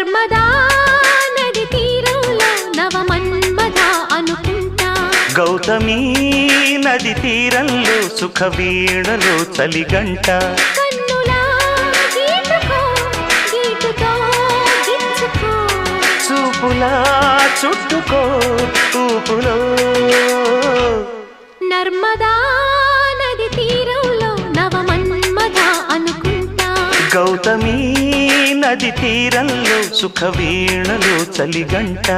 నర్మదా నది తీరంలో నవమన్మథ అనుకుంటా గౌతమి నది తీరంలో సుఖ వీణలో చలిగంట కన్నులా గీటుకో గీటుతో గిచ్చుకో చూపులా చుట్టుకో ఊపులో నర్మదా నది తీరంలో నవమన్మథ అనుకుంటా గౌతమి నది తీరంలో సుఖ వీణలో చలిగంట